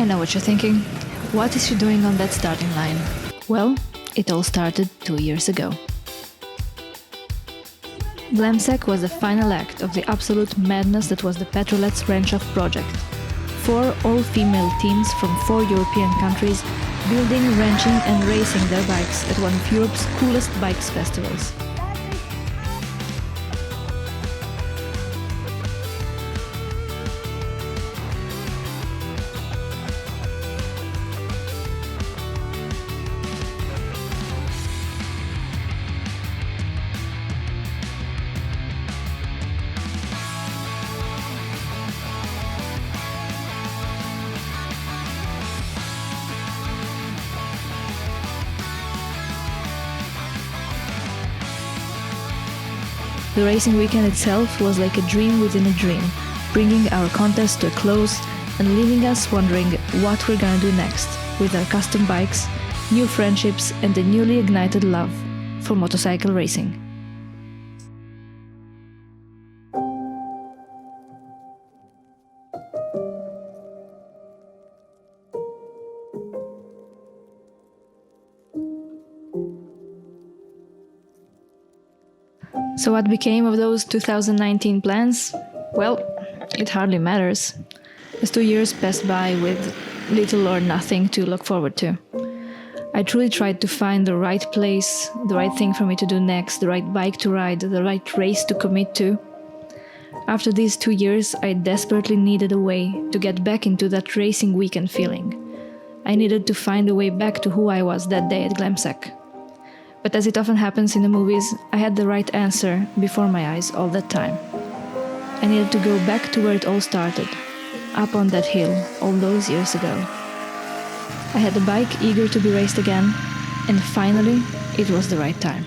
I know what you're thinking. What is she doing on that starting line? Well, it all started 2 years ago. Xlmoto was the final act of the absolute madness that was the Petrolet's Ranch-Off project. 4 all-female teams from 4 European countries building, wrenching and racing their bikes at one of Europe's coolest bikes festivals. The racing weekend itself was like a dream within a dream, bringing our contest to a close and leaving us wondering what we're gonna do next with our custom bikes, new friendships and a newly ignited love for motorcycle racing. So what became of those 2019 plans? Well, it hardly matters, as 2 years passed by with little or nothing to look forward to. I truly tried to find the right place, the right thing for me to do next, the right bike to ride, the right race to commit to. After these 2 years, I desperately needed a way to get back into that racing weekend feeling. I needed to find a way back to who I was that day at Xlmoto. But as it often happens in the movies, I had the right answer before my eyes all that time. I needed to go back to where it all started, up on that hill all those years ago. I had a bike eager to be raced again, and finally, it was the right time.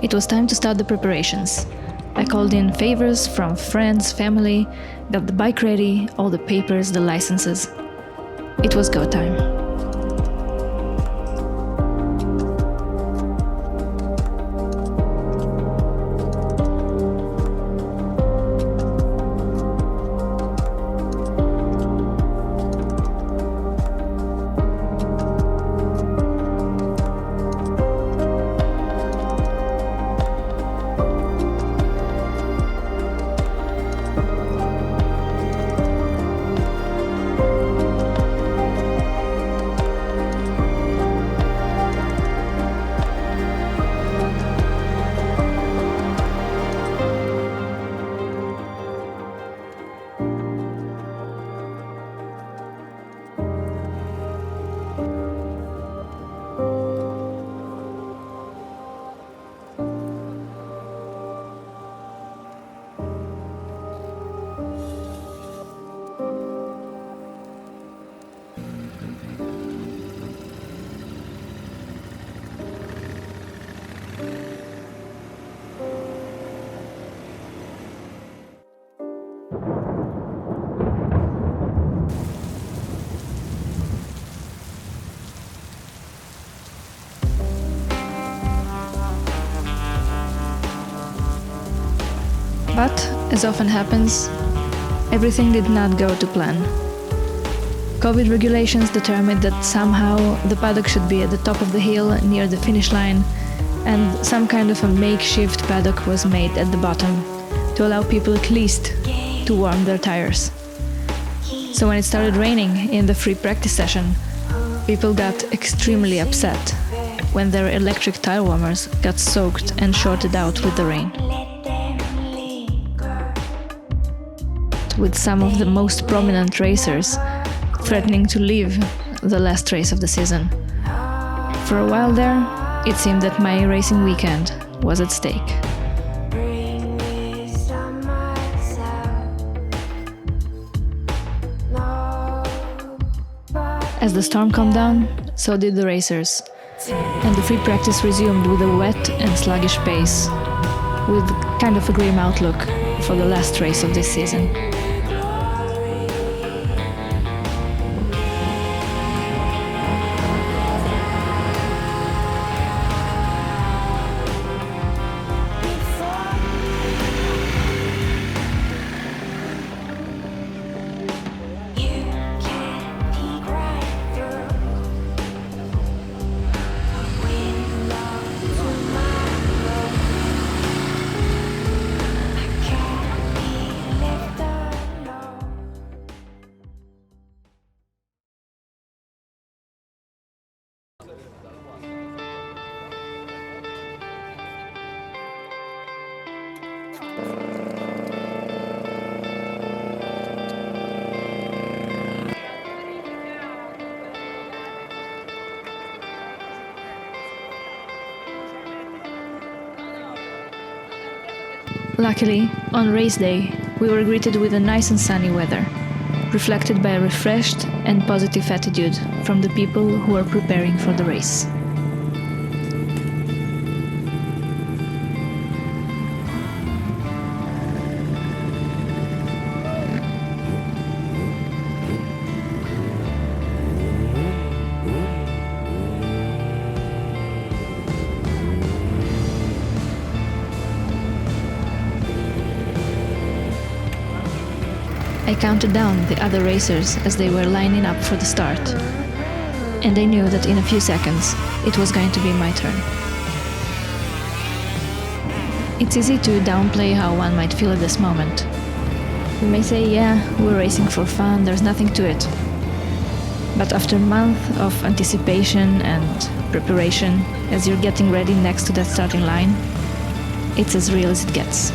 It was time to start the preparations. I called in favors from friends, family, got the bike ready, all the papers, the licenses. It was go time. But, as often happens, everything did not go to plan. COVID regulations determined that somehow the paddock should be at the top of the hill near the finish line, and some kind of a makeshift paddock was made at the bottom to allow people at least to warm their tires. So when it started raining in the free practice session, people got extremely upset when their electric tire warmers got soaked and shorted out with the rain. With some of the most prominent racers threatening to leave the last race of the season. For a while there, It seemed that my racing weekend was at stake. As the storm calmed down, so did the racers, and the free practice resumed with a wet and sluggish pace, with kind of a grim outlook for the last race of this season. Luckily, on race day, we were greeted with a nice and sunny weather, reflected by a refreshed and positive attitude from the people who were preparing for the race. I counted down the other racers as they were lining up for the start, and I knew that in a few seconds it was going to be my turn. It's easy to downplay how one might feel at this moment. You may say, yeah, we're racing for fun, there's nothing to it. But after a month of anticipation and preparation, as you're getting ready next to that starting line, it's as real as it gets.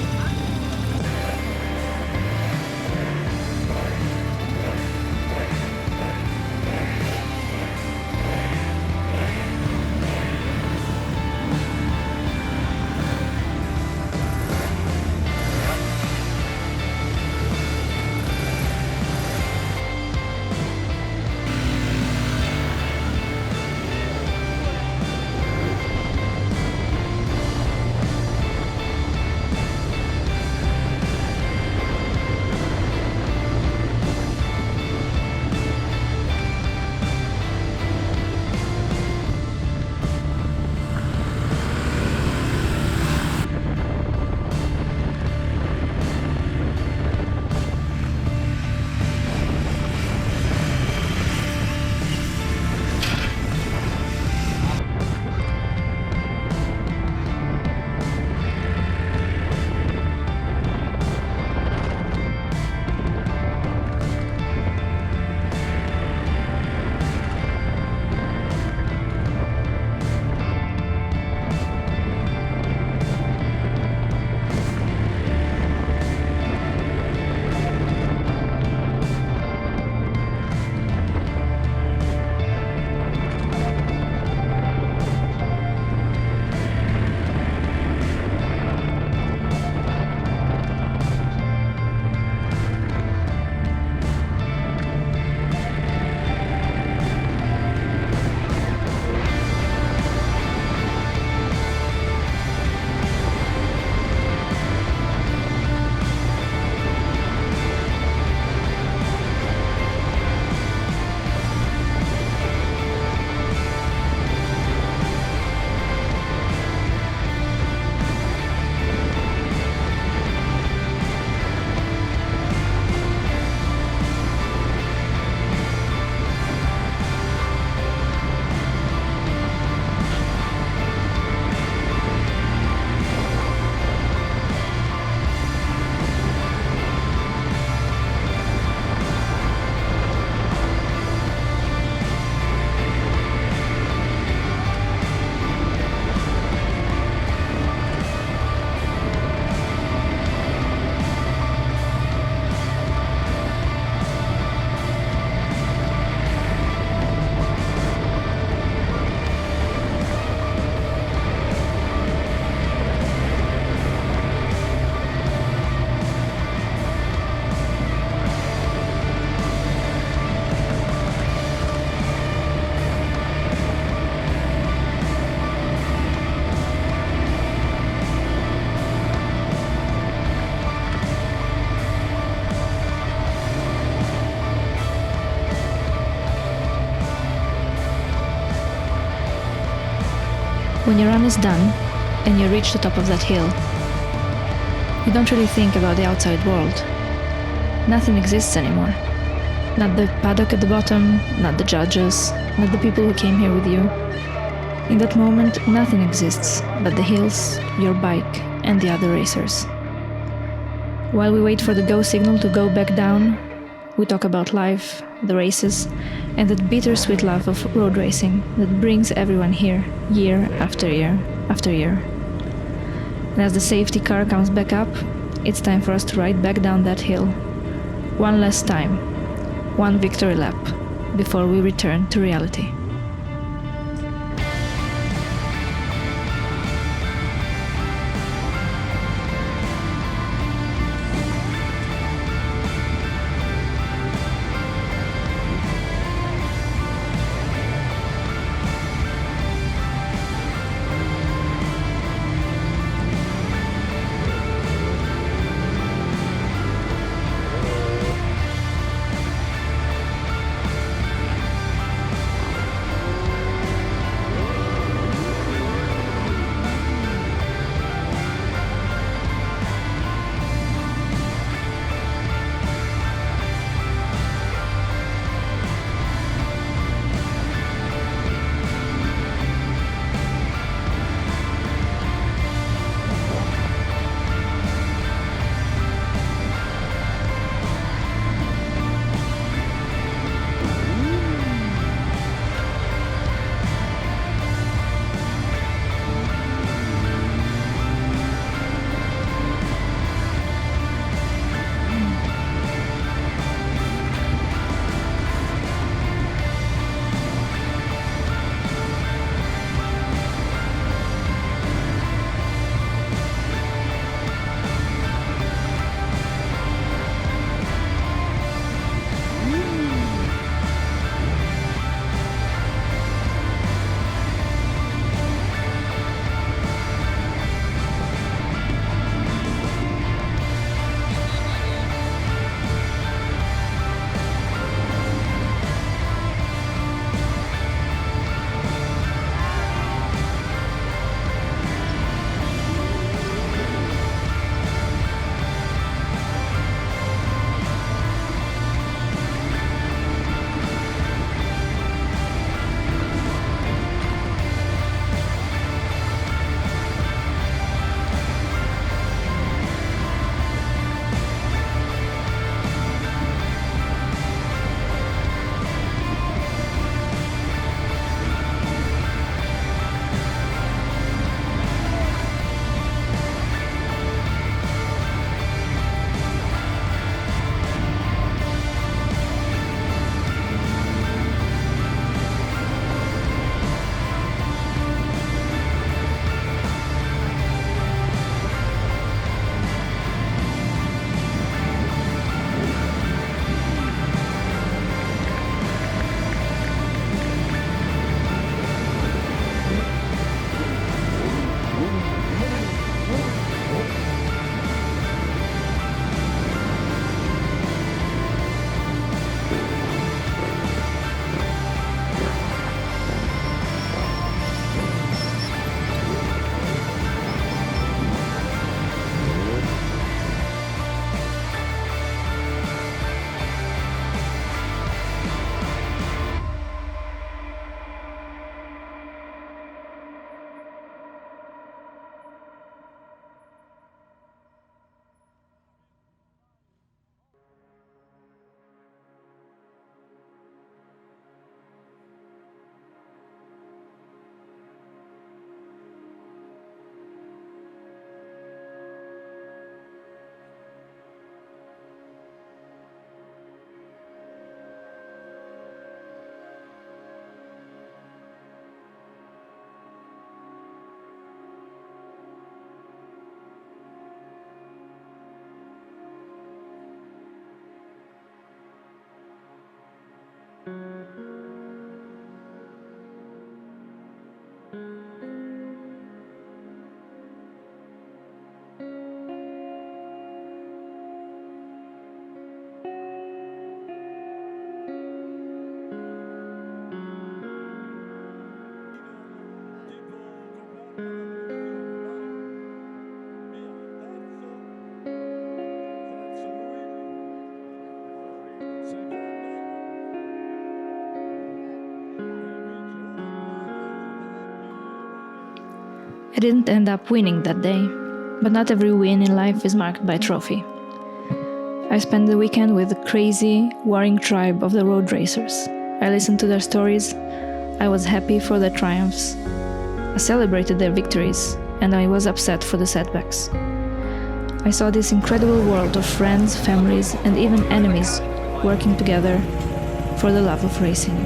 When your run is done and you reach the top of that hill, you don't really think about the outside world. Nothing exists anymore. Not the paddock at the bottom, not the judges, not the people who came here with you. In that moment, nothing exists but the hills, your bike, and the other racers. While we wait for the go signal to go back down, we talk about life, the races, and that bittersweet love of road racing that brings everyone here, year after year after year. And as the safety car comes back up, it's time for us to ride back down that hill. One last time, one victory lap, before we return to reality. I didn't end up winning that day, but not every win in life is marked by a trophy. I spent the weekend with the crazy, warring tribe of the road racers. I listened to their stories, I was happy for their triumphs, I celebrated their victories, and I was upset for the setbacks. I saw this incredible world of friends, families, and even enemies working together for the love of racing.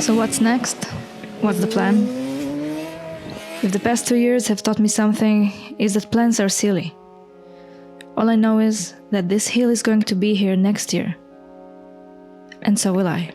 So what's next? What's the plan? If the past 2 years have taught me something, is that plans are silly. All I know is that this hill is going to be here next year. And so will I.